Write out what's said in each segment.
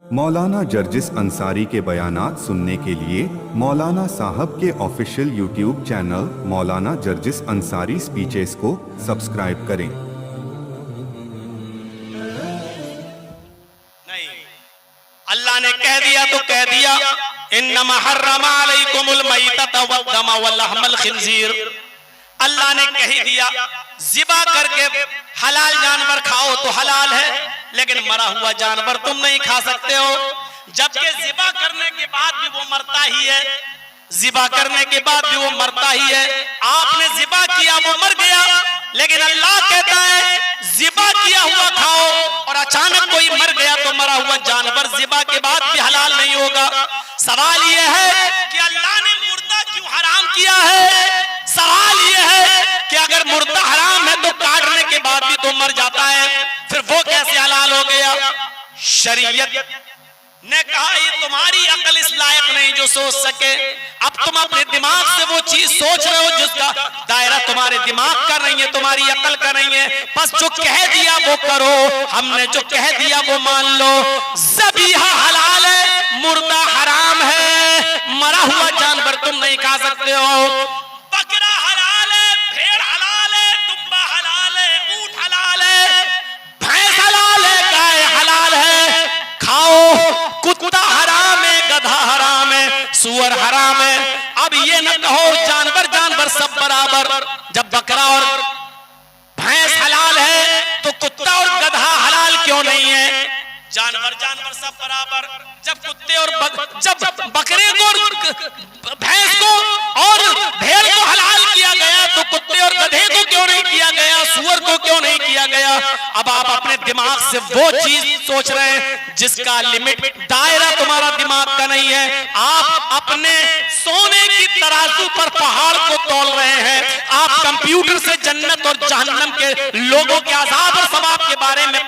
मौलाना जर्जिस अंसारी के बयानात सुनने के लिए मौलाना साहब के ऑफिशियल यूट्यूब चैनल मौलाना जर्जिस अंसारी स्पीचेस को सब्सक्राइब करें। नहीं, अल्लाह ने कह दिया तो कह दिया, इन्नमा हर्रमा अलैकुमुल मैतता वद्दम वलहमल खिंजीर। अल्लाह ने कह दिया ज़िबा करके हलाल जानवर खाओ तो हलाल है, लेकिन मरा हुआ जानवर तुम नहीं खा सकते हो। जबकि ज़िबा करने के बाद भी वो मरता ही है, ज़िबा करने के बाद भी वो मरता ही है। आपने ज़िबा किया वो मर गया, लेकिन अल्लाह कहता है ज़िबा किया हुआ खाओ। और अचानक कोई मर गया तो मरा हुआ जानवर ज़िबा के बाद भी हलाल नहीं होगा। सवाल यह है कि अल्लाह ने मुर्दा क्यों हराम किया है? सवाल यह है कि अगर मुर्दा हराम है तो काटने के बाद भी तो मर जाता है, फिर वो कैसे हलाल हो गया? शरीयत ने कहा ये तुम्हारी अकल इस लायक नहीं जो सोच सके। अब तुम अपने दिमाग से वो चीज सोच रहे हो जिसका दायरा तुम्हारे दिमाग का नहीं है, तुम्हारी अकल का नहीं है। बस जो कह दिया वो करो, हमने जो कह दिया वो मान लो। ज़बीहा हलाल है, मुर्दा हराम है, मरा हुआ जानवर तुम नहीं खा सकते हो। बकरा हलाल है, भेड़ हलाल है, दुम्बा हलाल है, ऊंट हलाल है, भैंस हलाल है, गाय हलाल है, खाओ। कुत्ता हराम है, गधा हराम है, सुअर हराम है। अब ये न कहो जानवर जानवर सब बराबर। जब बकरा और भैंस हलाल है तो कुत्ता और गधा हलाल क्यों नहीं है? जानवर जानवर सब बराबर। जब कुत्ते और जब बकरे को और भैंस को और भेड़ को हलाल किया गया तो कुत्ते और गधे को क्यों नहीं किया गया, सुअर को क्यों नहीं किया गया? अब आप अपने दिमाग से वो चीज सोच रहे हैं जिसका लिमिट दायरा तुम्हारा दिमाग का नहीं है। आप अपने सोने की तराजू पर पहाड़ को तौल रहे हैं। आप कंप्यूटर से जन्नत और जहन्नम के लोगों के अज़ाब और सवाब के बारे में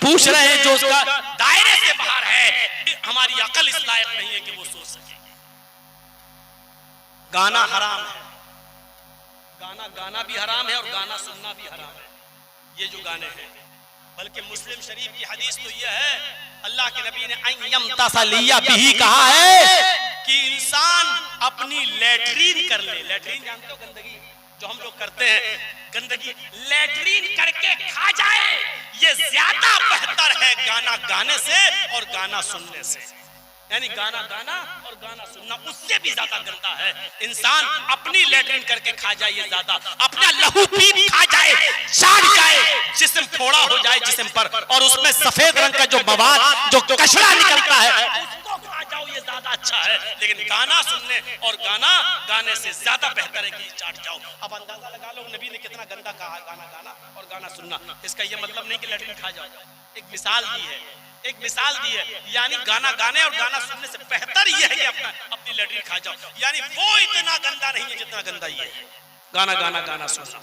पूछ रहे हैं जो उसका दायरे से बाहर है। हमारी अकल इस लायक नहीं है कि वो सोच सके। गाना हराम है, गाना भी हराम है और गाना सुनना भी हराम है। ये जो गाने हैं, बल्कि मुस्लिम शरीफ की हदीस तो यह है, अल्लाह के नबी ने अय्यम तसलिया बिही कहा है कि इंसान अपनी लैट्रीन कर ले। लैट्रीन जानते हो, गंदगी जो हम लोग करते हैं, गंदगी लैट्रीन करके खा जाए, ये ज्यादा बेहतर है गाना गाने से और गाना सुनने से। यानी गाना गाना और गाना सुनना उससे भी ज्यादा गंदा है। इंसान अपनी लैट्रिन करके खा जाए, ये ज्यादा, अपना लहू पी खा जाए, चाट जाए, जिस्म थोड़ा हो जाए जिस्म पर, और उसमें सफेद रंग का जो मवाद जो कचरा निकलता है उसको खा जाओ, ये ज्यादा अच्छा है। लेकिन गाना सुनने और गाना गाने से ज्यादा बेहतर है कि चाट जाओ। अब अंदाजा लगा लो नबी ने कितना गंदा कहा, गाना गाना और गाना सुनना। इसका ये मतलब नहीं कि लैट्रिन खा जाओ, एक मिसाल दी है, एक मिसाल दी है। यानी गाना गाने और गाना सुनने से बेहतर यह है कि अपनी लैट्रिन खा जाओ। यानी वो इतना गंदा नहीं है जितना गंदा ये है गाना गाना गाना सुनना।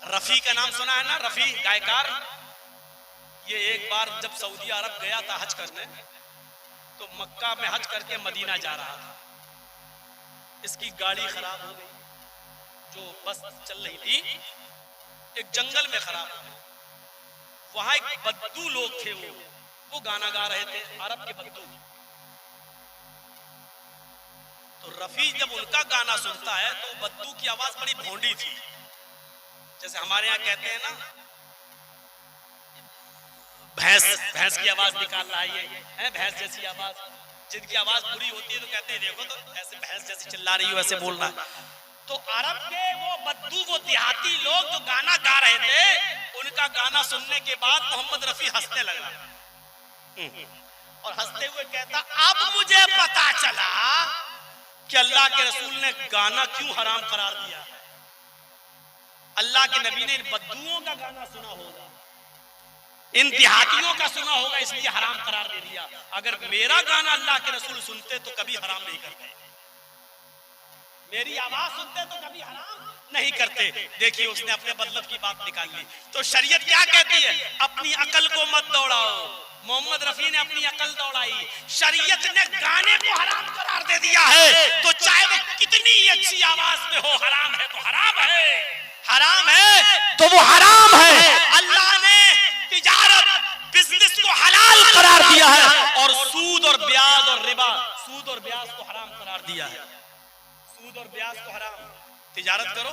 रफी का नाम सुना है ना, रफी गायकार। ये एक बार जब सऊदी अरब गया था हज करने, तो मक्का में हज करके मदीना जा रहा था। इसकी गाड़ी खराब हो गई, जो बस चल रही थी, एक जंगल में खराब हो गई। वहां एक बद्दू लोग थे, वो गाना गा रहे थे, अरब के बद्दू। तो रफी जब उनका गाना सुनता है तो बद्दू की आवाज बड़ी भोंडी थी, जैसे हमारे यहाँ कहते हैं ना, भैंस की आवाज निकाल रहा है, भैंस जैसी आवाज। जिनकी आवाज बुरी होती है तो कहते हैं देखो तो ऐसे भैंस जैसी चिल्ला रही हो, ऐसे बोल रहा है। तो अरब के वो बद्दू, वो देहाती लोग जो गाना गा रहे थे, उनका गाना सुनने के बाद मोहम्मद रफी हंसने लगा, और हंसते हुए कहता, अब मुझे पता चला कि अल्लाह के रसूल ने गाना क्यों हराम करार दिया। अल्लाह के नबी ने इन बद्दुओं का गाना सुना होगा, इन देहातियों का सुना होगा, इसलिए हराम करार दे दिया। अगर मेरा गाना अल्लाह के रसूल सुनते तो कभी हराम नहीं करते, मेरी आवाज सुनते तो कभी हराम नहीं करते। देखिए उसने अपने मतलब की बात निकाल ली। तो शरीयत क्या कहती है? अपनी अकल को मत दौड़ाओ। मोहम्मद रफी ने अपनी अकल दौड़ाई, शरीयत ने गाने को हराम करार दे दिया है। तो चाहे वो कितनी अच्छी आवाज में हो, हराम है तो हराम है, हराम है तो वो हराम है। अल्लाह ने तिजारत, बिजनेस को हलाल करार दिया है, सूद और ब्याज को हराम करार दिया है। सूद और ब्याज को हराम। तिजारत करो।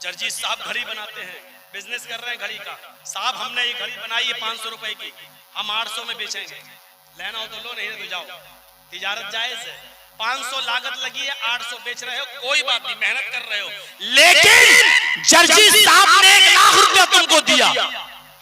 जर्जी साहब घड़ी बनाते हैं, बिजनेस कर रहे हैं घड़ी का। साहब हमने ये घड़ी बनाई है 500 रुपए की, हम 800 में बेचेंगे, लेना हो तो लो, नहीं तो जाओ। तिजारत जायज है। 500 लागत लगी है, 800 बेच रहे हो, कोई बात नहीं, मेहनत कर रहे हो। लेकिन जर्जी साहब ने 1 लाख रुपया तुमको दिया,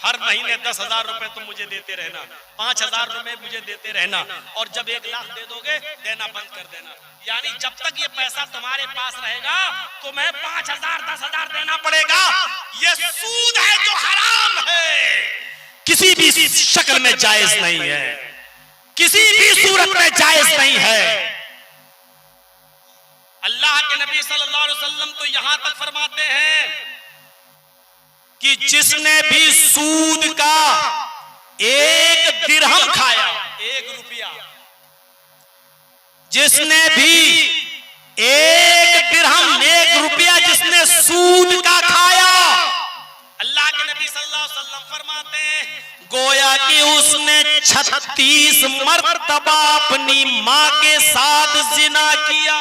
हर महीने 10,000 रुपए तुम मुझे देते रहना, 5,000 रुपए मुझे देते रहना, और जब 1 लाख दे दोगे देना बंद कर देना। यानी जब तक ये पैसा तुम्हारे पास रहेगा तुम्हें 5,000 10,000 देना पड़ेगा। ये सूद है जो हराम है, किसी भी शक्ल में जायज नहीं है, किसी भी सूरत में जायज नहीं है। अल्लाह के नबी सल्लल्लाहु अलैहि वसल्लम तो यहां तक फरमाते हैं कि जिसने भी सूद का 1 दिरहम खाया, 1 रुपया, जिसने भी 1 दिरहम 1 रुपया जिसने सूद का खाया, अल्लाह के नबी सल्लल्लाहु अलैहि वसल्लम फरमाते हैं गोया कि उसने 36 मर्तबा अपनी मां के साथ जिना किया।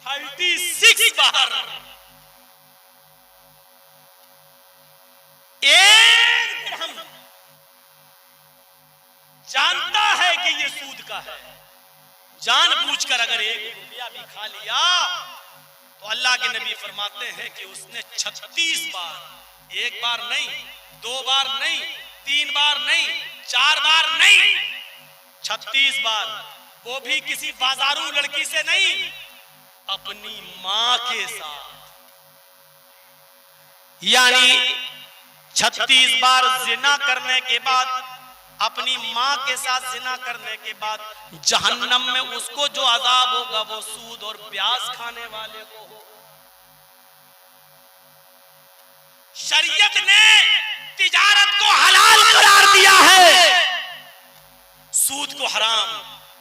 36 बार। 1 दिरहम जानता है कि ये सूद का है, जानबूझकर अगर 1 रुपया भी खा लिया तो अल्लाह के नबी फरमाते हैं कि उसने 36 बार, 1 बार नहीं, 2 बार नहीं, 3 बार नहीं, 4 बार नहीं, 36 बार, वो भी किसी बाजारू लड़की से नहीं, अपनी मां के साथ। यानी 36 बार जिना करने के बाद, अपनी मां के साथ जिना करने के बाद जहन्नम में उसको जो अजाब होगा वो सूद और ब्याज खाने वाले को होगा। शरीयत ने तिजारत को हलाल करार दिया है, सूद को हराम।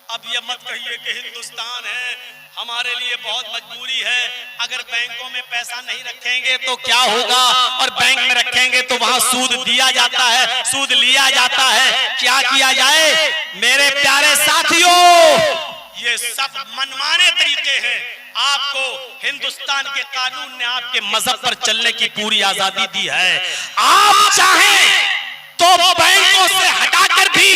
अब ये मत कहिए कि हिंदुस्तान है, हमारे लिए बहुत मजबूरी है, अगर बैंकों में पैसा नहीं रखेंगे तो क्या होगा, और बैंक में रखेंगे तो वहां सूद दिया जाता है, सूद लिया जाता है, क्या किया जाए? मेरे प्यारे साथियों, ये सब मनमाने तरीके हैं। आपको हिंदुस्तान के कानून ने आपके मजहब पर चलने की पूरी आजादी दी है। आप चाहें तो बैंकों से हटाकर भी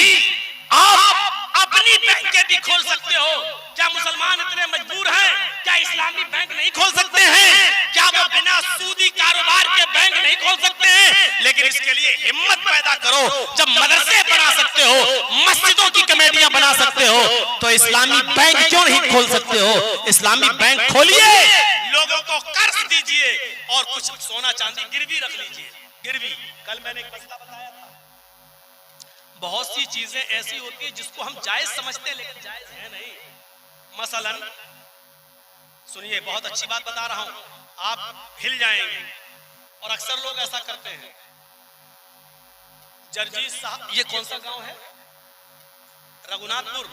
आप अपनी बैंकें भी खोल सकते हो। क्या मुसलमान इतने मजबूर हैं? क्या इस्लामी बैंक नहीं खोल सकते हैं? क्या वो बिना सूदी कारोबार के बैंक नहीं खोल सकते हैं? लेकिन इसके लिए हिम्मत पैदा करो। जब मदरसे बना सकते हो, मस्जिदों की कमेटियां बना सकते हो, तो इस्लामी बैंक क्यों नहीं खोल सकते हो? इस्लामी बैंक खोलिए, लोगों को कर्ज दीजिए और कुछ सोना चांदी गिरवी रख लीजिए। गिरवी, कल मैंने एक मसला बताया था, बहुत सी चीजें ऐसी होती है जिसको हम जायज समझते हैं लेकिन जायज है नहीं। मसलन सुनिए, बहुत अच्छी बात बता रहा हूं, आप हिल जाएंगे, और अक्सर लोग ऐसा करते हैं। जर्जीज साहब, ये कौन सा गांव है? रघुनाथपुर।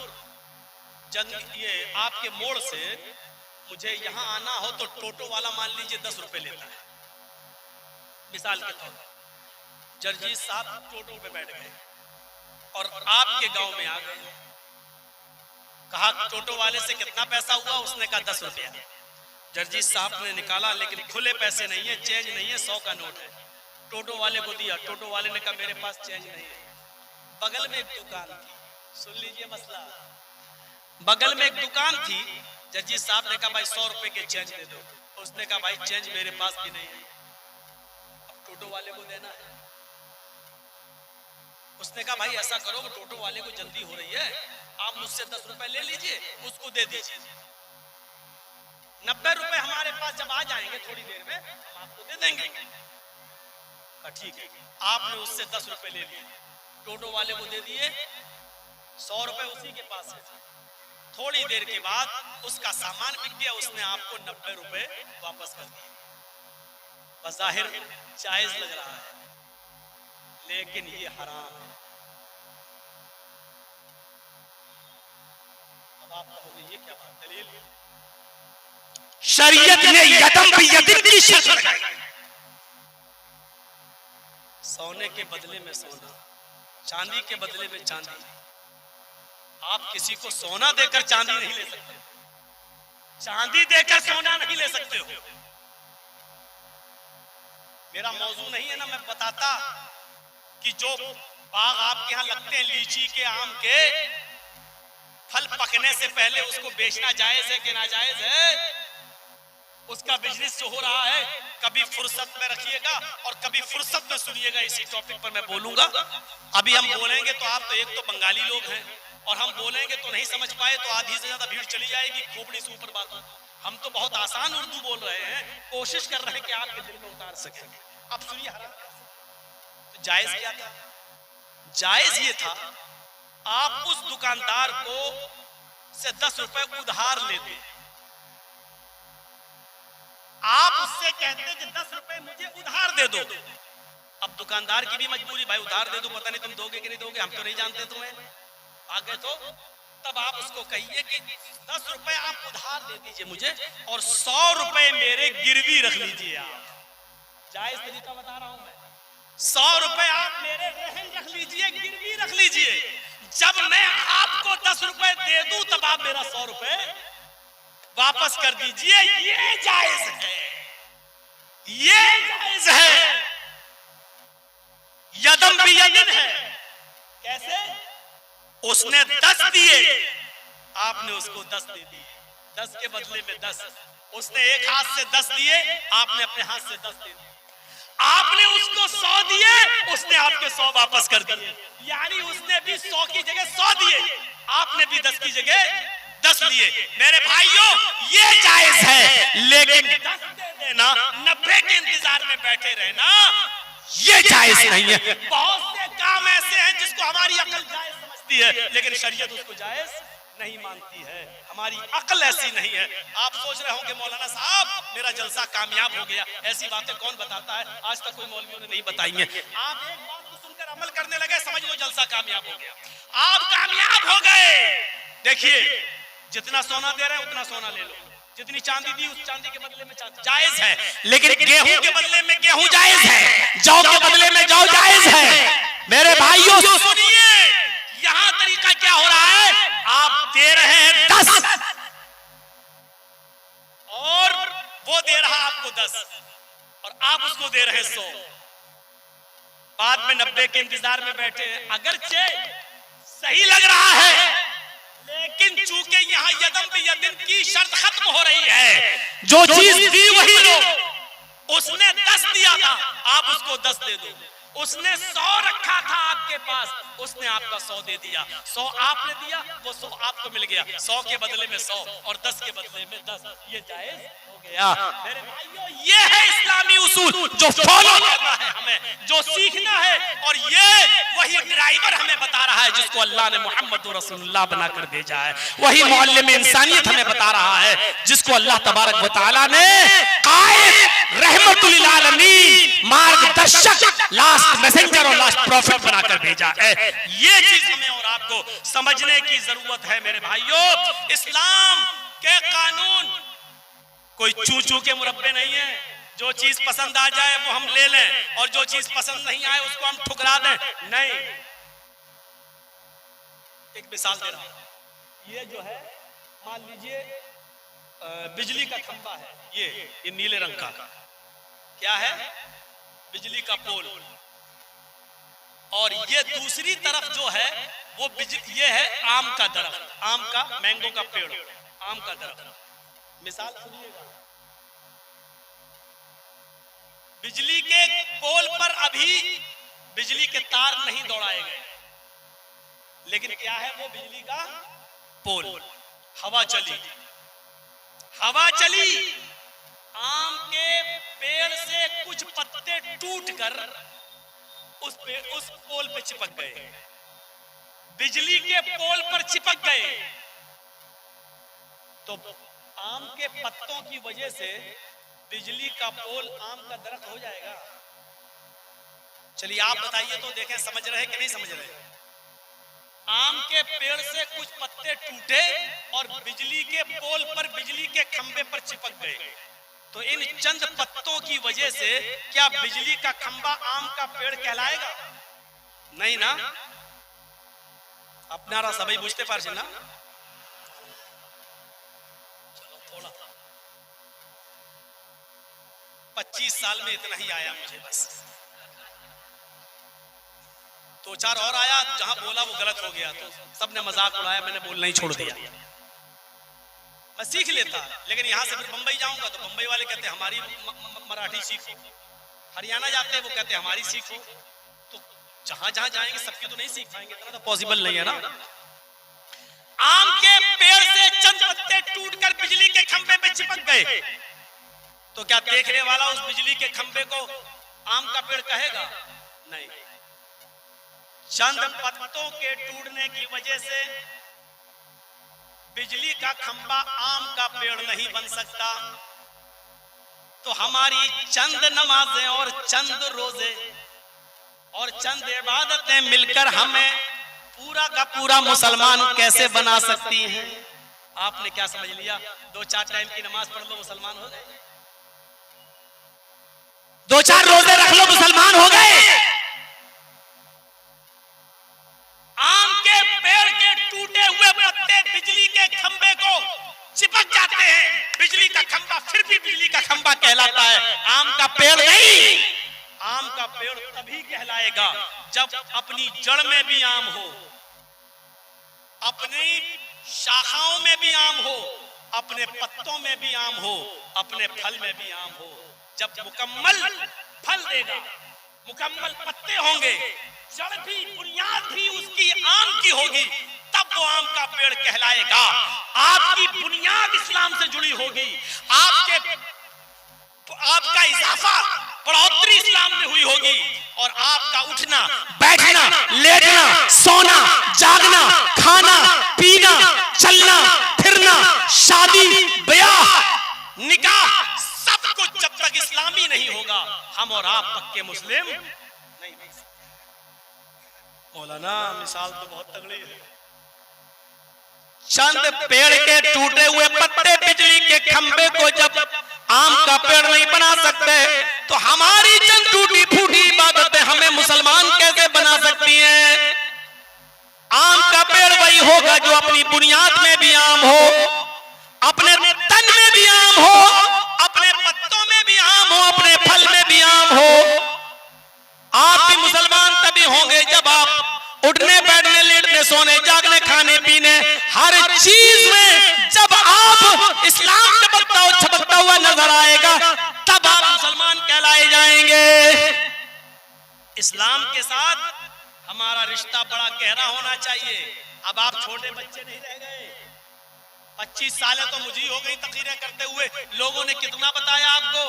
ये आपके मोड़ से मुझे यहां आना हो तो टोटो वाला मान लीजिए 10 रुपए लेता है, मिसाल के तौर पर। जर्जीज साहब टोटो पे बैठ गए और आपके गांव में आ गए। कहा टोटो वाले से कितना पैसा हुआ? उसने कहा 10 रुपया। जर्जी साहब ने निकाला, लेकिन खुले पैसे नहीं है, चेंज नहीं है, 100 का नोट है। टोटो वाले को दिया, टोटो वाले ने कहा मेरे पास चेंज नहीं है। बगल में एक दुकान थी, सुन लीजिए मसला, बगल में एक दुकान थी। जर्जी साहब ने कहा भाई 100 रुपए के चेंज दे दो। उसने कहा भाई चेंज मेरे पास भी नहीं है, अब टोटो वाले को देना है। उसने कहा भाई ऐसा करो, टोटो वाले को जल्दी हो रही है, आप मुझसे 10 रुपए ले लीजिए, उसको दे दीजिए। 90 रुपए हमारे पास जब आ जाएंगे थोड़ी देर में हम आपको दे देंगे। ठीक है, आपने उससे 10 रुपए ले लिए, टोटो वाले को दे दिए, 100 रुपए उसी के पास है। थोड़ी देर के बाद उसका सामान बिक गया, उसने आपको 90 रुपए वापस कर दिए। बज़ाहिर जायज लग रहा है लेकिन ये हराम है। अब आप कहोगे ये क्या बात? दलील, शरीयत ने यदम भी यदम की शर्त लगाई। सोने के बदले में सोना, चांदी के बदले में चांदी। आप किसी को सोना देकर चांदी नहीं ले सकते, चांदी देकर सोना नहीं ले सकते हो। मेरा मौजू नहीं है ना, मैं बताता कि जो बाग आपके यहाँ लगते हैं लीची के, आम के, फल पकने से पहले उसको बेचना जायज है कि नाजायज है? उसका बिजनेस जो हो रहा है, कभी फुर्सत में रखिएगा और कभी फुर्सत में सुनिएगा। इसी टॉपिक पर मैं बोलूंगा। अभी हम बोलेंगे तो आप तो एक तो बंगाली लोग हैं, और हम बोलेंगे तो नहीं समझ पाए तो आधी से ज्यादा भीड़ चली जाएगी, खोपड़ी से ऊपर बात। हम तो बहुत आसान उर्दू बोल रहे हैं, कोशिश कर रहे हैं कि आपके दिल में उतार सकेंगे। अब सुनिए, तो जायज क्या था? जायज ये था, आप उस दुकानदार को से 10 रुपए उधार लेते, आप उससे कहते कि 10 रुपए मुझे उधार दे दो। अब दुकानदार की भी मजबूरी, भाई उधार दे दो, पता नहीं तुम दोगे कि नहीं दोगे, हम तो नहीं जानते तुम्हें, आगे तो तब आप उसको कहिए कि 10 रुपए आप उधार दे दीजिए मुझे और 100 रुपए मेरे गिरवी रख लीजिए। आप जायज तरीका बता रहा हूं मैं। 100 रुपए आप मेरे रहन रख लीजिए, गिरवी रख लीजिए। जब मैं आपको 10 रुपए दे दूं तब आप मेरा 100 रुपए वापस कर दीजिए। ये जायज है, ये जायज है, यदम भी यदन है। कैसे? उसने 10 दिए, आपने उसको 10 दे दिए, 10 के बदले में 10। उसने एक हाथ से 10 दिए, आपने अपने हाथ से 10 दे दिए। आपने उसको 100 दिए, उसने आपके 100 वापस कर दिए। यानी उसने भी 100 की जगह 100 दिए, आपने भी 10 की जगह 10 लिए। मेरे भाइयों, ये जायज है, लेकिन 10 दे देना, 90 के इंतजार में बैठे रहना, ये जायज नहीं है। बहुत से काम ऐसे हैं जिसको हमारी अकल जायज समझती है, लेकिन शरीयत उसको जायज नहीं मानती है। हमारी अकल ऐसी नहीं है। आप सोच रहे होंगे मौलाना साहब मेरा जलसा कामयाब हो गया, ऐसी बातें कौन बताता है? आज तक कोई मौलवियों ने नहीं बताई है। आप एक बात को सुनकर अमल करने लगे, समझ लो जलसा कामयाब हो गया, आप कामयाब हो गए। देखिए, जितना सोना दे रहे हैं उतना सोना ले लो, जितनी चांदी दी उस चांदी के बदले में चांदी जायज है, लेकिन गेहूं के बदले में गेहूं जायज है, जौ के बदले में जौ जायज है। मेरे भाइयों सुनिए, यहां तरीका क्या हो रहा है? आप दे रहे हैं 10 और वो दे रहा आपको 10 और आप उसको दे रहे 100। बाद में 90 के इंतजार में बैठे हैं। अगरचे सही लग रहा है, लेकिन चूंकि यहाँ यदम भी यदम की शर्त खत्म हो रही है, जो चीज दी वही लो। उसने 10 दिया था, आप उसको 10 दे दो। उसने 100 रखा था आपके पास, उसने आपका 100 दे दिया। 100 आपने दिया, वो 100 आपको मिल गया। 100 के बदले में 100 और 10 के बदले में 10, ये जायज हो गया। मेरे भाइयों, ये है इस्लामी उसूल जो फॉलो करना है हमें, जो सीखना है। और ये वही ड्राइवर हमें बता रहा है जिसको अल्लाह ने मोहम्मद रसूलुल्लाह बनाकर भेजा है। वही मुअल्लिम इंसानियत हमें बता रहा है जिसको अल्लाह तबारक व तआला ने कायद रहमतुल लिल आलमीन, मार्गदर्शक, लास्ट मैसेंजर और लास्ट प्रॉफिट बनाकर भेजा है। ये चीज हमें और आपको समझने की जरूरत है। मेरे भाइयों, इस्लाम के कानून कोई चू चू के मुरब्बे नहीं है। जो चीज पसंद आ जाए वो हम ले लें और जो चीज पसंद नहीं आए उसको हम ठुकरा दें, नहीं। एक मिसाल दे रहा हूं, ये जो है मान लीजिए बिजली का खंभा है, ये नीले रंग का क्या है? बिजली का पोल। और ये दूसरी तरफ जो है वो ये है आम का दरख्त, आम का मैंगो का पेड़, आम का दरख्त। मिसाल सुनिएगा, बिजली के पोल पर अभी बिजली के तार नहीं दौड़ाए गए, लेकिन क्या है वो बिजली का पोल। हवा चली, हवा चली, आम के पेड़ से कुछ पत्ते टूटकर उस पोल पे चिपक गए, बिजली के पोल पर चिपक गए। तो आम के पत्तों की वजह से बिजली का पोल आम का दरख्त हो जाएगा? चलिए आप बताइए तो देखें, समझ रहे कि नहीं समझ रहे? आम के पेड़ से कुछ पत्ते टूटे और बिजली के पोल पर, बिजली के खंभे पर चिपक गए। तो इन चंद पत्तों की वजह से क्या बिजली का खंभा आम का पेड़ कहलाएगा? नहीं ना। আপনারা সবাই বুঝতে পারছেন না? चलो थोड़ा 25 साल में इतना ही आया मुझे बस। दो चार और आया, जहां बोला वो गलत हो गया तो सबने मजाक उड़ाया, मैंने बोलना ही छोड़ दिया। मैं सीख लेता, लेकिन यहां से फिर बंबई जाऊंगा तो बंबई वाले कहते हमारी मराठी सीखो, हरियाणा जाते हैं वो कहते हमारी सीखो। तो जहां जहां जाएंगे सबकी तो नहीं सीख पाएंगे, इतना तो पॉसिबल नहीं है ना। आम के पेड़ से चंद पत्ते टूटकर बिजली के खंभे पे चिपक गए तो क्या देखने वाला उस बिजली के खंभे को आम का पेड़ कहेगा? नहीं। चंद पत्तों के टूटने की वजह से बिजली का खंभा आम का पेड़ नहीं बन सकता। तो हमारी चंद नमाजें और चंद रोजे और चंद इबादतें मिलकर हमें पूरा का पूरा मुसलमान कैसे बना सकती हैं? आपने क्या समझ लिया? 2-4 टाइम की नमाज पढ़ लो मुसलमान हो गए, 2-4 रोजे रख लो मुसलमान हो गए। आम के पेड़ के टूटे हुए पत्ते बिजली के खंभे को चिपक जाते हैं, बिजली का खंभा फिर भी बिजली का खंभा कहलाता है, आम का पेड़ नहीं। आम का पेड़ तभी कहलाएगा जब अपनी जड़ में भी आम हो, अपनी शाखाओं में भी आम हो, अपने पत्तों में भी आम हो, अपने फल में भी आम हो। जब मुकम्मल फल देगा, मुकम्मल पत्ते होंगे, जड़ भी बुनियाद भी उसकी आम की होगी, तब वो आम का पेड़ कहलाएगा। आपकी बुनियाद इस्लाम से जुड़ी होगी, आपका इजाफा बढ़ोतरी इस्लाम में हुई होगी, और आपका उठना बैठना लेटना सोना जागना खाना पीना चलना फिरना शादी ब्याह निकाह सब कुछ जब तक इस्लामी नहीं होगा हम और आप पक्के मुस्लिम नहीं बन सकते। मौलाना मिसाल तो बहुत तगड़ी है। चंद पेड़ के टूटे हुए पत्ते बिजली के खंभे को जब आम का पेड़ नहीं बना सकते तो हमारी चंद टूटी फूटी इबादतें हमें मुसलमान कैसे बना सकती हैं? आम का पेड़ वही होगा जो अपनी बुनियाद में भी आम हो, अपने तन में भी आम हो, अपने पत्तों में भी आम हो, अपने फल में भी आम हो। आप भी मुसलमान तभी होंगे जब आप उठने बैठने लेटने सोने जागने खाने पीने हर चीज में जब आप इस्लाम छपकता हुआ नजर आएगा तब आप मुसलमान कहलाए जाएंगे। इस्लाम के साथ हमारा रिश्ता बड़ा गहरा होना चाहिए। अब आप छोटे बच्चे नहीं रह गए, 25 साल तो मुझे हो गई तकरीरें करते हुए, लोगों ने कितना बताया आपको।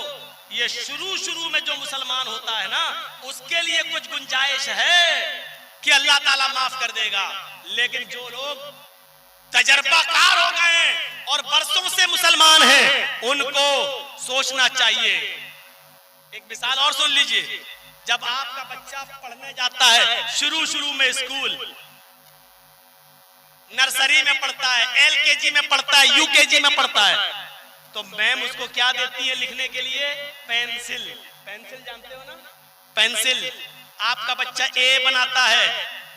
ये शुरू में जो मुसलमान होता है ना उसके लिए कुछ गुंजाइश है कि अल्लाह ताला माफ कर देगा, लेकिन जो लोग तजर्बाकार हो गए और बरसों से मुसलमान हैं उनको सोचना चाहिए। एक मिसाल और सुन लीजिए, जब आपका बच्चा पढ़ने जाता है शुरू में स्कूल नर्सरी में पढ़ता है, LKG में पढ़ता है, UKG में पढ़ता है, तो मैम उसको क्या देती है लिखने के लिए? पेंसिल। पेंसिल जानते हो ना? पेंसिल। आपका बच्चा A बनाता है,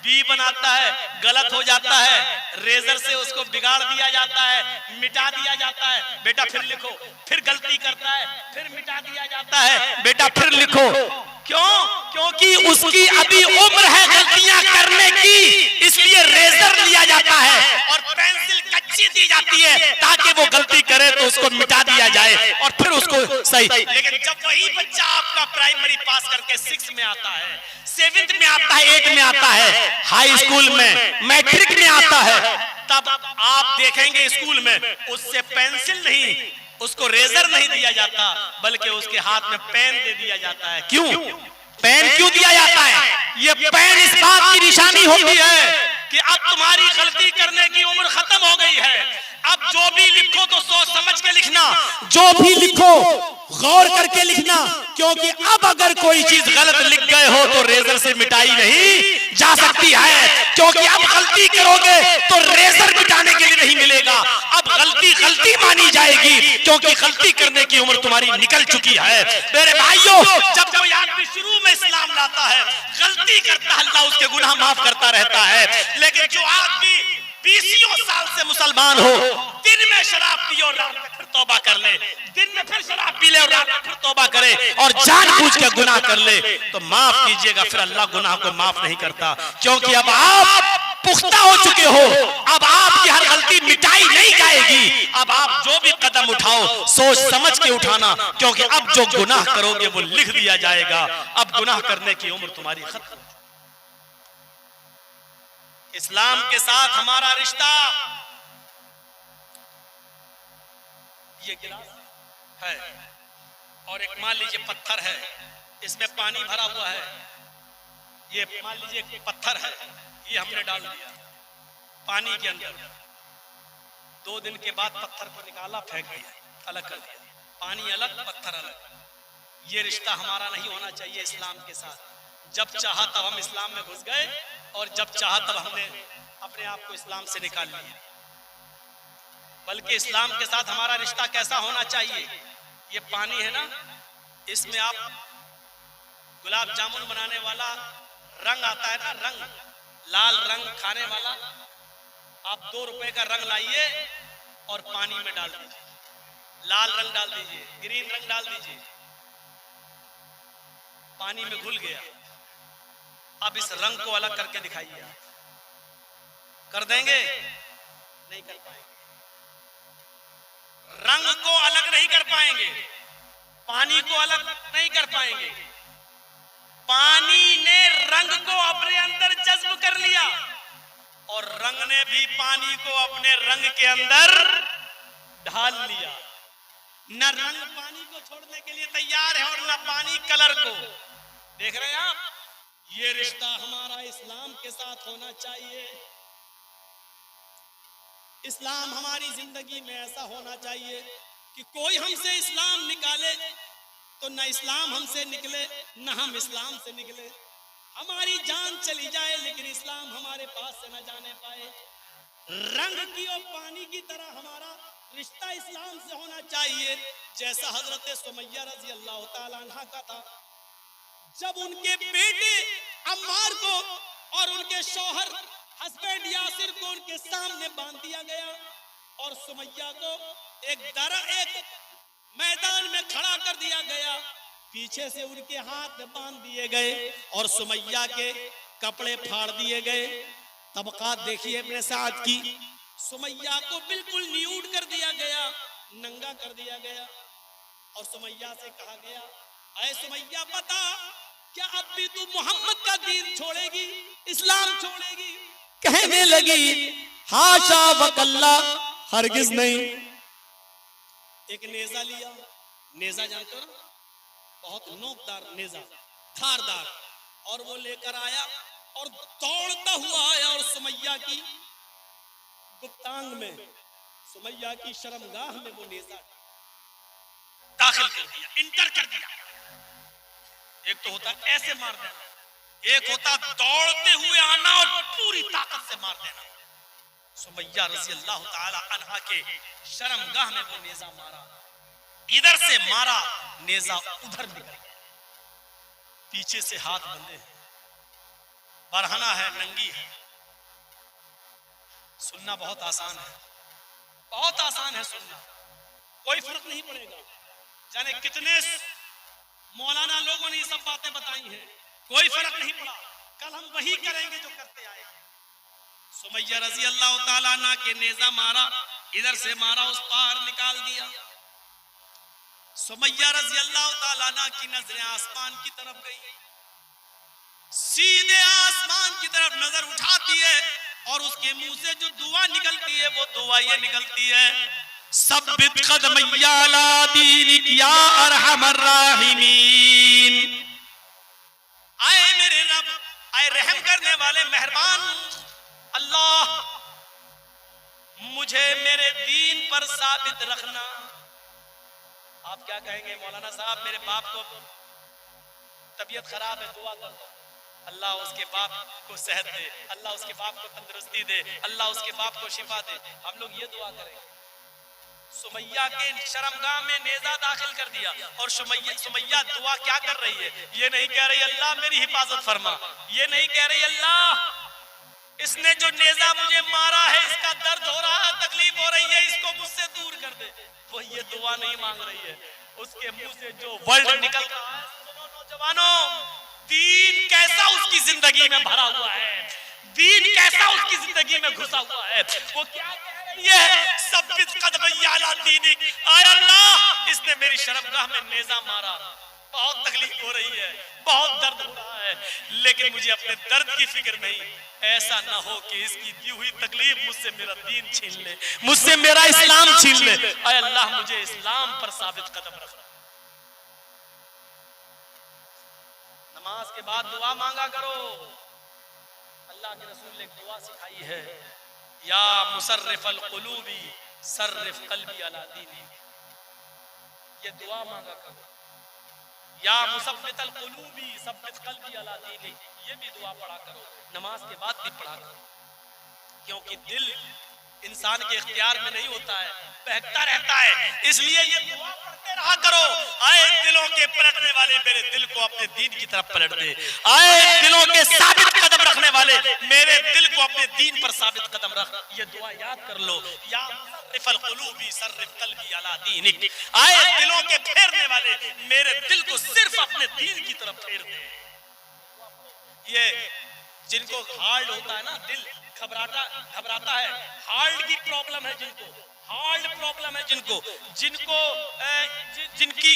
B बनाता है, गलत हो जाता है, रेजर से उसको बिगाड़ दिया जाता है, मिटा दिया जाता है, बेटा फिर लिखो, फिर गलती करता है, फिर मिटा दिया जाता है, बेटा फिर लिखो। क्यों? क्योंकि उसकी अभी उम्र है गलतियां करने की, इसलिए रेजर लिया जाता है और पेंसिल कच्ची दी जाती है ताकि वो गलती करे तो उसको मिटा दिया जाए और फिर उसको सही। लेकिन जब वही बच्चा आपका प्राइमरी पास करके 6 में आता है, 7th में आता है, 8 में आता है, हाई स्कूल में, मैट्रिक में आता है, तब आप देखेंगे स्कूल में उससे पेंसिल नहीं, उसको रेजर नहीं दिया जाता, बल्कि उसके हाथ में पेन दे दिया जाता है। क्यों? पेन क्यों दिया जाता है? ये पेन इस बात की निशानी होती है कि अब तुम्हारी गलती करने की उम्र खत्म हो गई है, अब जो भी लिखो तो सोच समझ के लिखना, जो भी लिखो गौर करके लिखना, क्योंकि अब अगर कोई चीज गलत लिख गए हो तो रेजर से मिटाई नहीं जा सकती है, क्योंकि अब गलती करोगे तो रेजर मिटाने के लिए नहीं मिलेगा। अब गलती मानी जाएगी क्योंकि गलती करने की उम्र तुम्हारी निकल चुकी है। मेरे भाइयों, जब कोई आदमी शुरू में इस्लाम लाता है, गलती करता है, अल्लाह उसके गुनाह माफ करता रहता है, लेकिन जो आदमी 20 साल से मुसलमान हो, दिन में शराब पियो और रात में फिर तौबा कर ले, दिन में फिर शराब पी ले और रात में फिर तौबा करे और जानबूझ के गुनाह कर ले, तो माफ कीजिएगा फिर अल्लाह गुनाह को माफ नहीं करता। क्योंकि अब आप पुख्ता हो चुके हो, अब आपकी हर गलती मिटाई नहीं जाएगी। अब आप जो भी कदम उठाओ सोच समझ के उठाना, क्योंकि अब जो गुनाह करोगे वो लिख दिया जाएगा। अब गुनाह करने की उम्र तुम्हारी खत्म। इस्लाम के साथ हमारा रिश्ता, ये गिलास है और एक मान लीजिए पत्थर है, इसमें पानी भरा हुआ है। ये मान लीजिए एक पत्थर है, ये हमने डाल दिया पानी के अंदर। 2 दिन के बाद पत्थर को निकाला, फेंक दिया, अलग कर दिया, पानी अलग पत्थर अलग। ये रिश्ता हमारा नहीं होना चाहिए इस्लाम के साथ। जब चाहा तब हम इस्लाम में घुस गए और जब चाहा तब हमने अपने आप को इस्लाम से निकाल लिया। बल्कि इस्लाम के साथ हमारा रिश्ता कैसा होना चाहिए? ये पानी है ना, इसमें आप गुलाब जामुन बनाने वाला रंग आता है ना, रंग लाल रंग खाने वाला, आप 2 रुपए का रंग लाइए और पानी में डाल दीजिए। लाल रंग डाल दीजिए, ग्रीन रंग डाल दीजिए, पानी में घुल गया। अब इस रंग को अलग करके दिखाइए। कर देंगे? नहीं कर पाएंगे। रंग को अलग नहीं कर पाएंगे, पानी को अलग नहीं कर पाएंगे। पानी ने रंग को अपने अंदर जज्ब कर लिया और रंग ने भी पानी को अपने रंग के अंदर ढाल लिया। न रंग पानी को छोड़ने के लिए तैयार है और न पानी कलर को। देख रहे हैं आप? ये रिश्ता हमारा इस्लाम के साथ होना चाहिए। इस्लाम हमारी जिंदगी में ऐसा होना चाहिए कि कोई हमसे इस्लाम निकाले तो न इस्लाम हमसे निकले न हम इस्लाम से निकले। हमारी जान चली जाए लेकिन इस्लाम हमारे पास से न जाने पाए। रंग की और पानी की तरह हमारा रिश्ता इस्लाम से होना चाहिए। जैसा हजरत सुमैया रजी अल्लाह ताला अन्हा का था, जब उनके बेटे अम्मार को और उनके शौहर हस्बैंड यासिर को उनके सामने बांध दिया गया और सुमैया को एक मैदान में खड़ा कर दिया गया, पीछे से उनके हाथ बांध दिए गए और सुमैया के कपड़े फाड़ दिए गए। तबकात देखिए अपने साथ की, सुमैया को बिल्कुल न्यूड कर दिया गया, नंगा कर दिया गया और सुमैया से कहा गया, ऐ सुमैया बता, क्या अब भी तू मोहम्मद का दीन छोड़ेगी, इस्लाम छोड़ेगी? कहने लगी, हाशा वकल्ला, हरगिज नहीं। एक नेजा लिया, नेजा जानते हो ना, बहुत नोकदार नेजा, धारदार, और वो लेकर आया और दौड़ता हुआ आया और सुमैया की गुप्तांग में, सुमैया की शर्मगाह में वो नेजा दाखिल कर दिया, इंटर कर दिया। एक तो होता ऐसे मार देना, एक होता दौड़ते हुए आना और पूरी ताकत से मार देना। सुमैया रज़ी अल्लाह ताला अन्हा के शर्मगाह में वो नेजा मारा, इधर से मारा, नेजा उधर निकल गया, पीछे से हाथ बंधे हैं, बरहना है, नंगी है। सुनना बहुत आसान है, बहुत आसान है सुनना, कोई फर्क नहीं पड़ेगा। जाने कितने मौलाना लोगों ने ये सब बातें बताई हैं, कोई फर्क नहीं पड़ा। कल हम वही करेंगे जो करते आए। सुमैया रज़ी अल्लाह ताला अन्हा के नेजा मारा, इधर से मारा, उस पार निकाल दिया। सुमैया रज़ी अल्लाह ताला अन्हा की नजरें आसमान की तरफ गई, सीधे आसमान की तरफ नजर उठाती है और उसके मुंह से जो दुआ निकलती है वो दुआ ये निकलती है, सब्बित क़दमैया अला दीनिक या अरहमर राहिमीन। आए मेरे रब, आए रहम करने वाले मेहरबान अल्लाह, मुझे मेरे दीन पर साबित रखना। आप क्या कहेंगे मौलाना साहब, मेरे बाप को तबीयत खराब है, दुआ कर दो, अल्लाह उसके बाप को सेहत दे, अल्लाह उसके बाप को तंदुरुस्ती दे, अल्लाह उसके बाप को शिफा दे। हम लोग ये दुआ करेंगे। सुमैया के शर्मगाह में नेजा दाखिल कर दिया और सुमैया दुआ क्या कर रही है? ये नहीं कह रही अल्लाह मेरी हिफाजत फरमा, ये नहीं कह रही अल्लाह इस इसने जो नेजा मुझे मारा है, इसका दर्द हो रहा है, तकलीफ हो रही है, इसको मुझसे दूर कर दे। वो ये दुआ नहीं मांग रही है, उसके मुंह से जो वर्ड निकल रहा है, सुनो नौजवानों, दीन कैसा उसकी जिंदगी में भरा हुआ है, दीन कैसा उसकी जिंदगी में घुसा हुआ है। वो क्या कह रही है, सब कदम याला दीनिक, आय अल्लाह इसने मेरी शर्मगाह में नेजा मारा, बहुत तकलीफ हो रही है, बहुत दर्द हो रहा है, लेकिन मुझे अपने दर्द की फिक्र नहीं। ऐसा ना हो कि इसकी दी हुई तकलीफ मुझसे मेरा दीन छीन ले, मुझसे मेरा इस्लाम छीन ले। आय अल्लाह मुझे इस्लाम पर साबित कदम रख। नमाज के बाद दुआ मांगा करो। अल्लाह के रसूल ने दुआ सिखाई है, या मुसर्रिफल कुलूबी सर्रिफ कल्बी अला दीनी। ये दुआ मांगा करो, या मुसब्बितल कुलूबी सब्बित कल्बी अला दीनी। ये भी दुआ पढ़ा करो, नमाज के बाद भी पढ़ा करो, क्योंकि दिल इंसान के इख्तियार में नहीं होता है, बहकता रहता है, इसलिए ये दुआ पढ़ते रहा करो। आए दिलों के पलटने वाले मेरे दिल को अपने दीन की तरफ पलट दे, आए दिलों के साबित कदम रखने वाले मेरे दिल को अपने दीन पर साबित कदम रख। ये दुआ याद कर लो, या मुसर्रिफल कुलूबी सर्रिफ कल्बी अला दीनिक। आए दिलों के फेरने वाले मेरे दिल को सिर्फ अपने दीन की तरफ फेर दे। ये जिनको हार्ड होता है ना, दिल घबराता है, हार्ट की प्रॉब्लम है जिनको, हार्ट प्रॉब्लम है जिनको जिनकी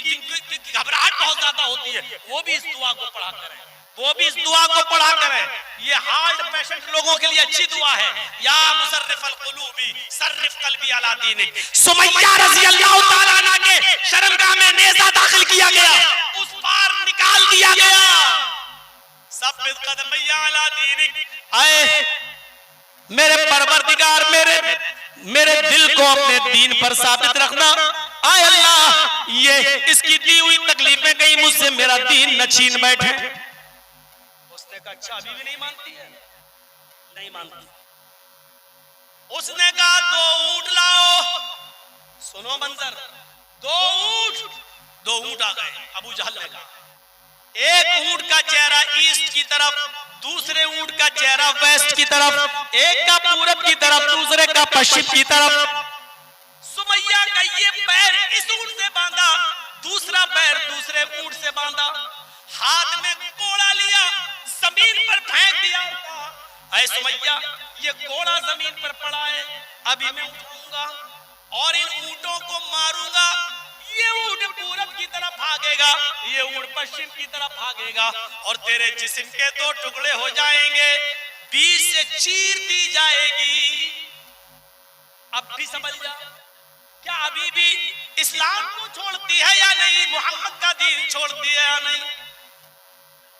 घबराहट बहुत ज्यादा होती है, वो भी इस दुआ को पढ़ा करें, वो भी इस दुआ को पढ़ा करें। ये हार्ट पेशेंट लोगों के लिए अच्छी दुआ है, या मुसर्रिफल कुलूबी सर्रिफ कल्बी अला दीनिक। सुमैया रज़ी अल्लाह तआला अन्हा के शर्मगाह में नेज़ा दाखिल किया गया, उस पार निकाल दिया गया। सब्बित कदमैया अला दीनिक। आए मेरे परवरदिगार, मेरे दिल को अपने दीन पर साबित रखना। आय अल्लाह, ये इसकी दी हुई तकलीफें कहीं मुझसे मेरा दीन न छीन बैठे। उसने कहा अच्छा अभी भी नहीं मानती है, नहीं मानती। उसने कहा 2 ऊंट लाओ। सुनो मंजर, 2 ऊंट आ गए। अबू जहल ने कहा, एक ऊंट का चेहरा ईस्ट की तरफ, दूसरे ऊंट का चेहरा वेस्ट की तरफ, एक का पूरब की तरफ, दूसरे का पश्चिम की तरफ। सुमैया का ये पैर इस ऊंट से बांधा, दूसरा पैर दूसरे ऊंट से बांधा, हाथ में कोड़ा लिया, जमीन पर फेंक दिया। ऐ सुमैया, ये कोड़ा जमीन पर पड़ा है, अभी मैं उठाऊंगा और इन ऊंटों को मारूंगा। ये ऊंट पूरब की तरफ भागेगा, ये ऊंट पश्चिम की तरफ भागेगा, और तेरे जिस्म के 2 टुकड़े हो जाएंगे, बीच से चीर दी जाएगी। अब भी समझ जा, क्या अभी भी इस्लाम को छोड़ती है या नहीं, मोहम्मद का दीन छोड़ती है या नहीं?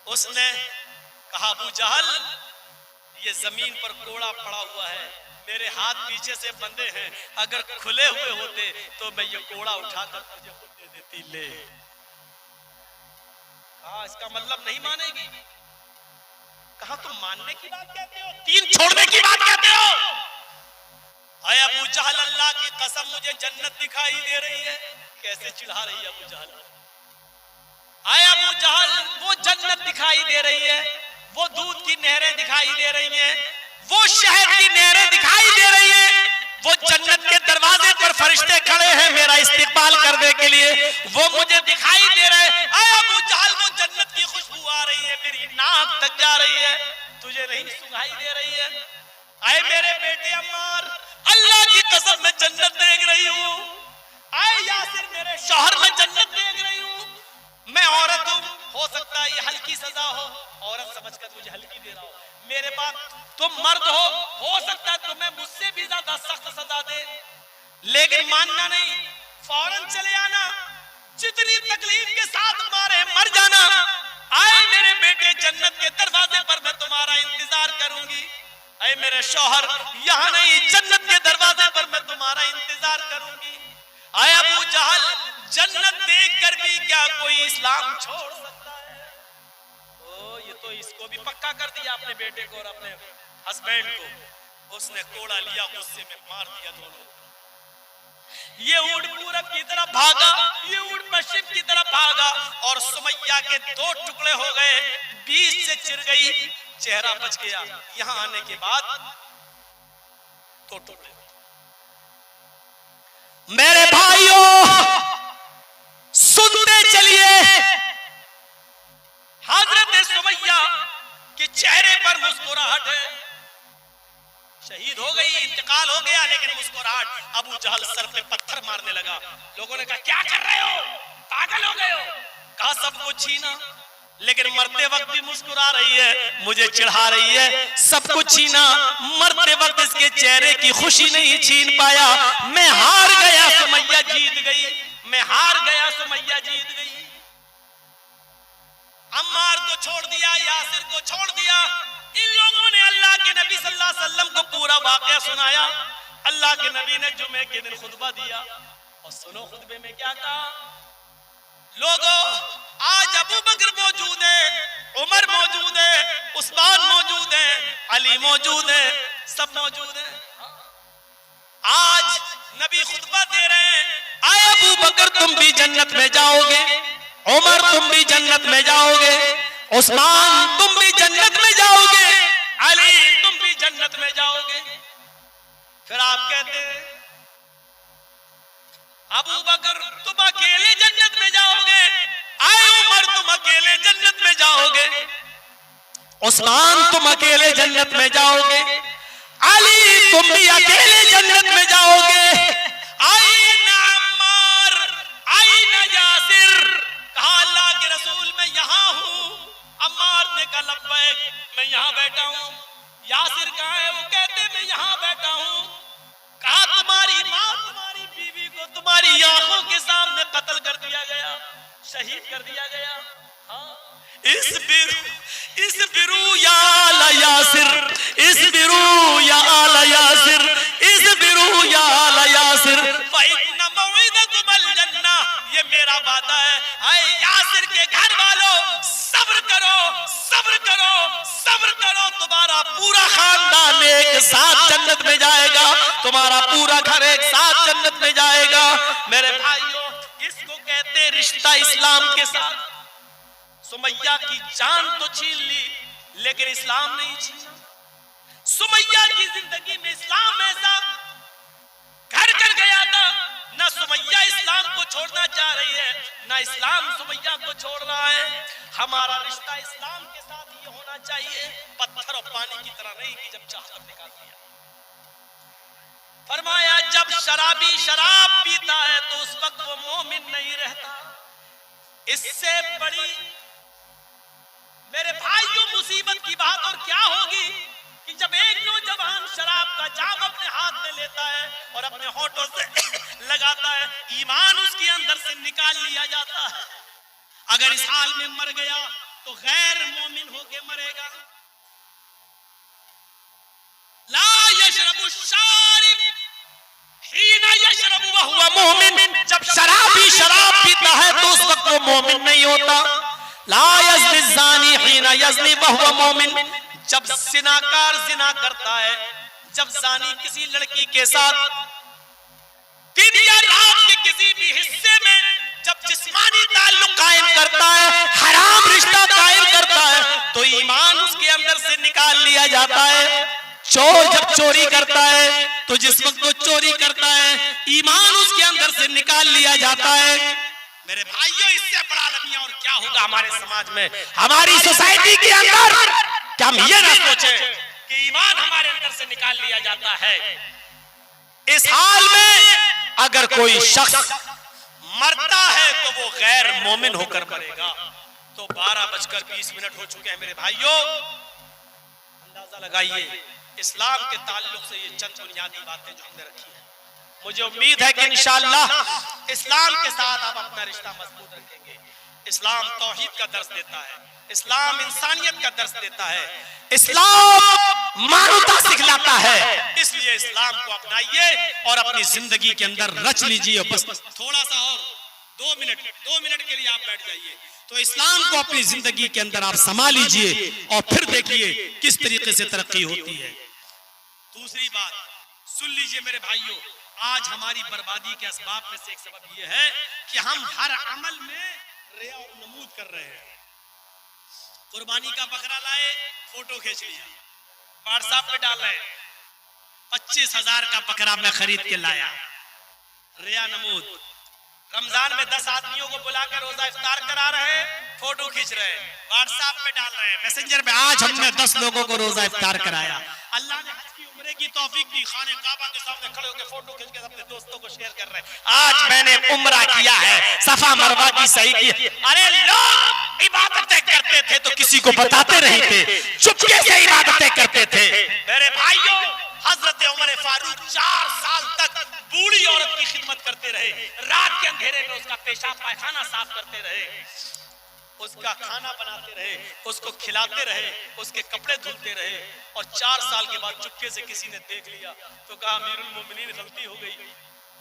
उसने कहा अबू जहल, ये जमीन पर कोड़ा पड़ा हुआ है, मेरे हाथ पीछे से बंधे हैं, अगर खुले हुए होते तो मैं ये कोड़ा उठाकर तुझे खुद दे देती। ले कहा इसका मतलब नहीं मानेगी। कहा तुम मानने की बात कहते हो, दीन छोड़ने की बात कहते हो? आय अबू जहल, अल्लाह की कसम मुझे जन्नत दिखाई दे रही है। कैसे चिढ़ा रही है अबू जहल। आय अबू जहल, वो जन्नत दिखाई दे रही है, वो दूध की नहरें दिखाई दे रही हैं, वो शहद की नहरें दिखाई दे रही हैं, वो जन्नत के दरवाजे पर फरिश्ते खड़े हैं मेरा इस्तकबाल करने के लिए, वो मुझे दिखाई दे रहे हैं। आय अबू जहल, वो जन्नत की खुशबू आ रही है, मेरी नाक तक जा रही है, तुझे नहीं सुनाई दे रही है? आए मेरे बेटे अम्मार, अल्लाह की कसम मैं जन्नत देख रही हूँ। आए यासिर, मेरे शौहर में जन्नत देख रही हूँ। मैं औरत हूँ, हो सकता है ये हल्की सजा हो, औरत समझकर मुझे हल्की दे रहा हो। मेरे पास तुम मर्द हो सकता है तुम्हें मुझसे भी ज्यादा सख्त सजा दे, लेकिन मानना नहीं, फौरन चले आना, जितनी तकलीफ के साथ मारे मर जाना। आए मेरे बेटे, जन्नत के दरवाजे पर मैं तुम्हारा इंतजार करूंगी। ऐ मेरे शौहर, यहाँ नहीं, जन्नत के दरवाजे पर मैं तुम्हारा इंतजार करूंगी। आए अबू जहल, जन्नत देखकर भी क्या कोई इस्लाम छोड़ सकता है? ओ, ये तो इसको भी पक्का कर दिया अपने बेटे को और अपने हस्बैंड को। उसने कोड़ा लिया, गुस्से में मार दिया दोनों। ये ऊंट पूरब की तरफ भागा, ये ऊंट पश्चिम की तरफ भागा, और सुमैया के 2 टुकड़े हो गए, बीच से चिर गई। चेहरा बच गया। यहां आने के बाद तो टूटे। मेरे भाइयों सुनते चलिए, हजरत सुमैया के चेहरे पर मुस्कुराहट है। शहीद हो गई, इंतकाल हो गया, लेकिन मुस्कुराहट। अबू जहल सर पे पत्थर मारने लगा। लोगों ने कहा क्या कर रहे हो, पागल हो गए हो? कहा सब कुछ छीना, लेकिन मरते वक्त भी मुस्कुरा रही है, मुझे चिढ़ा रही है। सब कुछ छीना, मरते वक्त इसके चेहरे की खुशी नहीं छीन पाया। मैं हार गया, सुमैया जीत गई। मैं हार गया, सुमैया जीत गई। अम्मार को छोड़ दिया, यासिर को छोड़ दिया। इन लोगों ने अल्लाह के नबी सल्लल्लाहु अलैहि वसल्लम को पूरा वाकया सुनाया। अल्लाह के नबी ने जुमे के दिन खुतबा दिया, और सुनो खुतबे में क्या कहा। लोगों, आज अबू बकर मौजूद है, उमर मौजूद है, उस्मान मौजूद है, अली मौजूद है, सब मौजूद है। आज नबी खुतबा दे रहे हैं, आए अबू बकर तुम भी जन्नत में जाओगे, उमर तुम भी जन्नत में जाओगे, उस्मान तुम भी जन्नत में जाओगे, अली तुम भी जन्नत में जाओगे। फिर आप कहते हैं अबू बकर तुम अकेले जन्नत में जाओगे, आए उमर तुम अकेले जन्नत में जाओगे, उस्मान तुम अकेले जन्नत में जाओगे, अली तुम भी अकेले जन्नत में जाओगे। आई ना अम्मार, आई ना यासिर। कहा अल्लाह के रसूल मैं यहां हूं। अम्मार ने कहा लब्बैक, मैं यहां बैठा हूं। यासिर कहां है? वो कहते मैं यहां बैठा हूं। कहा तुम्हारी मां, तुम्हारी बीवी को तुम्हारी आंखों के सामने कत्ल कर दिया गया, शहीद कर दिया गया। हाँ, इसबिरू या आला यासिर, इसबिरू या आला यासिर, इसबिरू या आला यासिर, फइन्ना मौइदकुमुल जन्ना। ये मेरा वादा है। आए यासिर के घर वालों, सब्र करो, सब्र करो, सब्र करो। तुम्हारा पूरा खानदान एक साथ जन्नत में जाएगा, तुम्हारा पूरा घर एक साथ जन्नत में जाएगा। मेरे भाइयों, इसको कहते रिश्ता इस्लाम के साथ। सुमैया की जान तो छीन ली, लेकिन इस्लाम नहीं छीना। सुमैया की जिंदगी में इस्लाम ऐसा घर कर गया था। ना सुमैया इस्लाम को छोड़ना चाह रही है, ना इस्लाम सुमैया को छोड़ रहा है। हमारा रिश्ता इस्लाम के साथ ये होना चाहिए, पत्थर और पानी की तरह नहीं कि जब चाह कर निकाल दिया। फरमाया जब शराबी शराब पीता है तो उस वक्त वो मोमिन नहीं रहता। इससे बड़ी मेरे भाई जो मुसीबत की बात और क्या होगी कि जब एक नौजवान शराब का जाम अपने हाथ में लेता है और अपने होठों से लगाता है, ईमान उसके अंदर से निकाल लिया जाता है। अगर इस हाल में मर गया तो गैर मोमिन होके मरेगा। ला यशरबु शारिब हीना यशरबु वहुवा मोमिन। जब शराबी शराब पीता है तो उस वक्त वो मोमिन नहीं होता। ला यज़नी ज़ानी हीना यज़नी वहुवा मोमिन। जब जिनाकार जिना करता है, जब जानी किसी लड़की के साथ दिन या रात के किसी भी हिस्से में जब जिस्मानी ताल्लुक कायम करता है, हराम रिश्ता कायम करता है, तो ईमान उसके अंदर से निकाल लिया जाता है। चोर जब चोरी करता है तो जिस वक्त वो चोरी करता है, ईमान उसके अंदर से निकाल लिया जाता है। मेरे भाइयों, इससे बड़ा अलमिया और क्या होगा हमारे समाज में, हमारी सोसाइटी के अंदर, क्या हम ये ना सोचे कि ईमान हमारे अंदर से निकाल लिया जाता है। इस हाल में अगर कोई शख्स मरता है तो वो गैर मोमिन होकर मरेगा। तो 12:20 हो चुके हैं मेरे भाइयों। अंदाजा लगाइए इस्लाम के ताल्लुक से ये चंद बुनियादी बातें जो हमने रखी है। मुझे उम्मीद है कि इंशाअल्लाह इस्लाम के साथ आप अपना रिश्ता मजबूत रखेंगे। इस्लाम तौहीद का दर्स देता है, इस्लाम इंसानियत का दर्स देता है, इस्लाम मानवता सिखलाता है। इसलिए इस्लाम को अपनाइए और अपनी जिंदगी के अंदर रच लीजिए। बस थोड़ा सा और 2 मिनट के लिए आप बैठ जाइए, तो इस्लाम को अपनी जिंदगी के अंदर आप समा लीजिए और फिर देखिए किस तरीके से तरक्की होती है। दूसरी बात सुन लीजिए मेरे भाइयों, आज हमारी बर्बादी के असबाब में से एक सबब यह है कि हम हर अमल में रिया और नमूद कर रहे हैं। कुर्बानी का बकरा लाए, फोटो खींच लिया, व्हाट्सएप पे डाल रहे, 25,000 का बकरा मैं खरीद के लाया, रिया नमूद। रमजान में 10 आदमियों को बुलाकर रोजा इफ्तार करा रहे हैं, फोटो खींच रहे हैं, व्हाट्सएप पे डाल रहे हैं, मैसेंजर पे, आज हमने 10 लोगों को रोजा इफ्तार कराया। अल्लाह ने हज की उम्रे की तौफीक दी, खाने काबा के सामने खड़े होकर फोटो खींच के अपने दोस्तों को शेयर कर रहे हैं, आज मैंने उम्रा किया है, सफा मरवा की सही की। अरे लोग इबादतें करते थे तो किसी को बताते नहीं थे, चुपके से इबादतें करते थे। मेरे भाइयों, हजरत उमर फारूक 4 साल तक बूढ़ी औरत की खिदमत करते रहे, रात के अंधेरे में उसका पेशाब पायखाना साफ करते रहे, उसका खाना बनाते रहे, उसको खिलाते रहे, उसके कपड़े धुलते रहे। और 4 साल के बाद चुपके से किसी ने देख लिया तो कहा अमीरुल मोमिनीन गलती हो गई,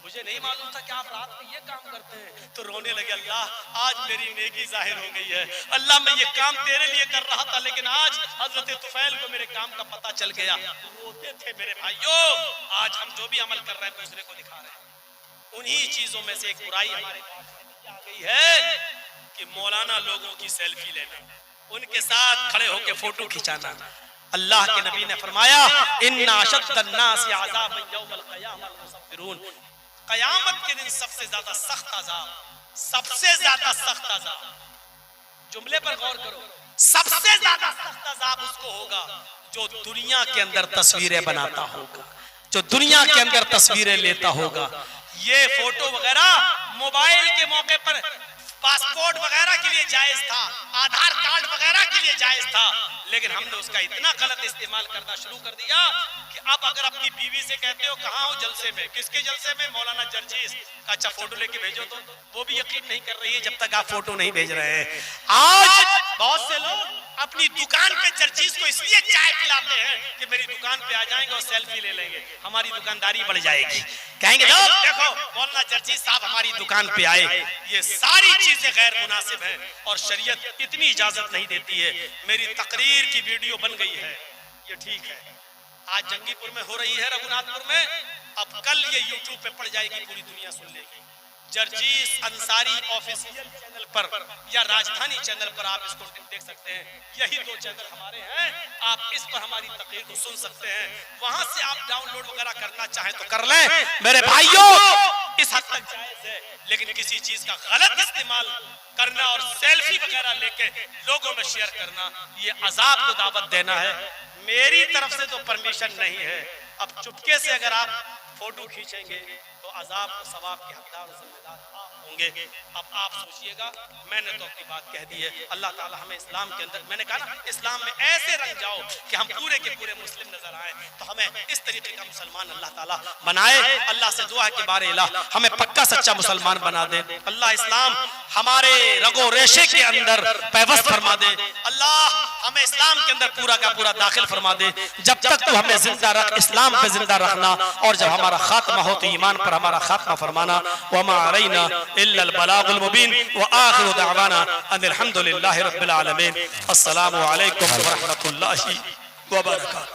मुझे नहीं मालूम था कि आप रात में ये काम करते हैं। तो रोने लगे, अल्लाह आज मेरी नेकी जाहिर हो गई है, अल्लाह मैं ये काम तेरे लिए कर रहा था, लेकिन आज हजरत तुफैल को मेरे काम का पता चल गया। रोते थे मेरे भाइयों, आज हम जो भी अमल कर रहे हैं दूसरे को दिखा रहे हैं। उन्हीं चीजों में से एक बुराई हमारे पास आ गई है कि मौलाना लोगों की सेल्फी लेना, उनके साथ खड़े होकर फोटो खिंचाना। अल्लाह के नबी ने फरमाया, इन्ना अशद्दन्नास अज़ाबन यौमल क़यामह मुसफ़िरून, कयामत के दिन सबसे ज्यादा सख्त अज़ाब, सबसे ज्यादा सख्त अज़ाब, जुमले पर गौर करो, सबसे ज्यादा सख्त अज़ाब उसको होगा जो दुनिया के अंदर तस्वीरें बनाता होगा, जो दुनिया के अंदर तस्वीरें लेता होगा। ये फोटो वगैरह मोबाइल के मौके पर पासपोर्ट वगैरह के लिए जायज था, आधार कार्ड वगैरह के लिए जायज था, लेकिन हमने उसका इतना गलत इस्तेमाल करना शुरू कर दिया कि अब अगर अपनी बीवी से कहते हो कहाँ हो जलसे में, किसके जलसे में, मौलाना जर्जीस, अच्छा फोटो लेके भेजो, तो वो भी यकीन नहीं कर रही है जब तक आप फोटो नहीं भेज रहे हैं। आज बहुत से लोग अपनी दुकान पे जर्जीस को इसलिए चाय पिलाते हैं कि मेरी दुकान पे आ जाएंगे और सेल्फी ले लेंगे, हमारी दुकानदारी बढ़ जाएगी, कहेंगे लोग देखो मौलाना जर्जीस साहब हमारी दुकान पे आए। ये सारी चीजें गैर मुनासिब हैं और शरीयत इतनी इजाजत नहीं देती है। मेरी तकरीर की वीडियो बन गई है, ये ठीक है, आज जंगीपुर में हो रही है, रघुनाथपुर में, अब कल ये यूट्यूब पे पड़ जाएगी, पूरी दुनिया सुन लेगी। जर्जीस अंसारी ऑफिशियल चैनल पर या राजधानी चैनल पर आप इसको देख सकते हैं, यही 2 चैनल हमारे हैं, आप इस पर हमारी तकरीर को सुन सकते हैं, वहां से आप डाउनलोड वगैरह करना चाहें तो कर लें। मेरे भाइयों, इस हद तक जायज है, लेकिन किसी चीज का गलत इस्तेमाल करना और सेल्फी वगैरह लेके लोगों में शेयर करना, ये अजाब को दावत देना है। मेरी तरफ से तो परमिशन नहीं है। अब चुपके से अगर आप फोटो खींचेंगे तो अजाब सवाब के हकदार और जिम्मेदार आप होंगे। अब आप सोचिएगा, मैंने तो अपनी बात कह दी है। अल्लाह ताला हमें इस्लाम के अंदर, मैंने कहा ना, इस्लाम में ऐसे रंग जाओ कि हम पूरे के पूरे मुस्लिम नजर आए, तो हमें इस तरीके का मुसलमान अल्लाह ताला बनाए। अल्लाह से दुआ है कि बारे इलाह हमें पक्का सच्चा मुसलमान बना दे। अल्लाह इस्लाम हमारे रगो रेशे के अंदर पैवस्त फरमा दे। अल्लाह हमें इस्लाम के अंदर पूरा का पूरा दाखिल फरमा दे। जब तक तू हमें जिंदा रख, इस्लाम पे जिंदा रखना, और जब हमारा खात्मा हो तो ईमान पर हमारा खात्मा फरमाना। वमा अलैना इल्लल बलागुल मुबीन व आखिरु दअवाना अनिल हम्दुलिल्लाहि रब्बिल आलमीन। अस्सलामु अलैकुम व रहमतुल्लाहि व बरकातहू।